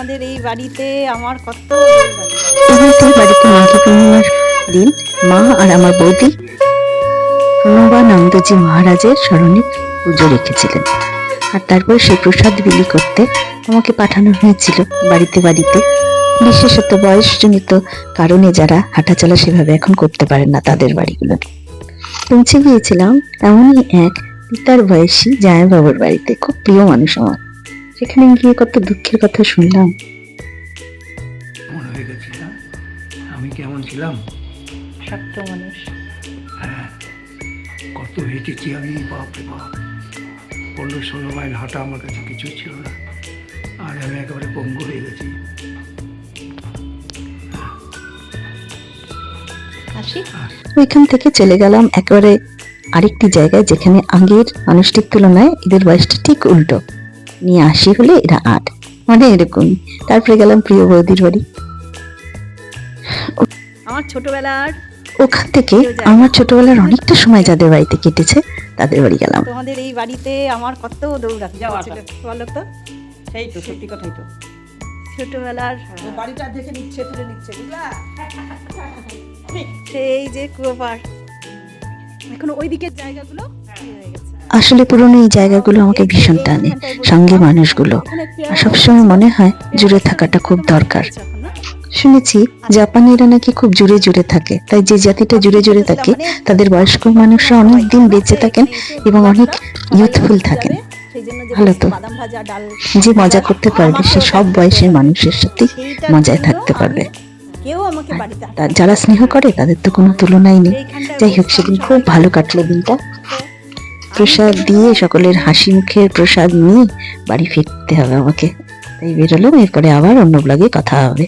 তোমাদের এই বাড়িতে আমার কত আমাদের বাড়িতে মাঘী পূর্ণিমার দিন মা আর আমার বৌদি প্রণবানন্দজি মহারাজের স্মরণে পুজো রেখেছিলেন। আর তারপর সেই প্রসাদ বিলি করতে আমাকে পাঠানো হয়েছিল বাড়িতে বাড়িতে, বিশেষত বয়সজনিত কারণে যারা হাঁটাচলা সেভাবে এখন করতে পারেন না তাদের বাড়িগুলো। পৌঁছে গিয়েছিলাম এমনই এক পিতার বয়সী জামাইবাবুর বাড়িতে, খুব প্রিয় মানুষ আমার। সেখানে গিয়ে কত দুঃখের কথা শুনলাম। মনে হয়ে গেছিল আমি কেমন ছিলাম, শক্ত মানুষ। হ্যাঁ কত হেঁটেছি আমি, বাপরে বাপ, 15-16 মাইল হাঁটা আমার কাছে কিছু ছিল না, আর আমি একেবারে পঙ্গু হয়ে গেছি। আসি ওইখান থেকে চলে গেলাম একেবারে আরেকটি জায়গায় যেখানে আগের মানুষটির তুলনায় এদের বয়সটা ঠিক উল্টো, নিয়ে 80 হলে এরা 8, মানে এরকম। তারপরে গেলাম প্রিয় বৌদির বাড়ি। আমার ছোটবেলার ওখান থেকে আমার ছোটবেলার অনেকটা সময় যাদের বাড়িতে কেটেছে তাদের বাড়ি গেলাম। তোমাদের এই বাড়িতে আমার কত দৌড়াতে ছিল বলো তো। সেই তো সত্যি কথাই তো। ছোটবেলার ও বাড়িটা দেখে নিচ্ছে, তুলে নিচ্ছে, বুঝলা? সেই যে কুয়োপাড়, এখন ওই দিকের জায়গাগুলো হয়ে গেছে। আসলে পুরনো এই জায়গাগুলো আমাকে ভীষণ টানে, সঙ্গে মানুষগুলো, আর সবসময় মনে হয় জুড়ে থাকাটা খুব দরকার। শুনেছি জাপানিরা নাকি খুব জুড়ে জুড়ে থাকে, তাই যে জাতিটা জুড়ে জুড়ে থাকে তাদের বয়স্ক মানুষরা অনেক দিন বেঁচে থাকেন এবং অনেক ইউথফুল থাকেন। ভালো তো, যে মজা করতে পারবে সে সব বয়সের মানুষের সাথে মজায় থাকতে পারবে। কেউ আমাকে বাড়িতে আর যারা স্নেহ করে তাদের তো কোনো তুলনাই নেই। যাই হোক, সেদিন খুব ভালো কাটলো দিনটা। প্রসাদ দিয়ে সকলের হাসি মুখের প্রসাদ নিয়ে বাড়ি ফিরতে হবে আমাকে, তাই বেরোলাম। এরপরে আবার অন্য ব্লগে কথা হবে।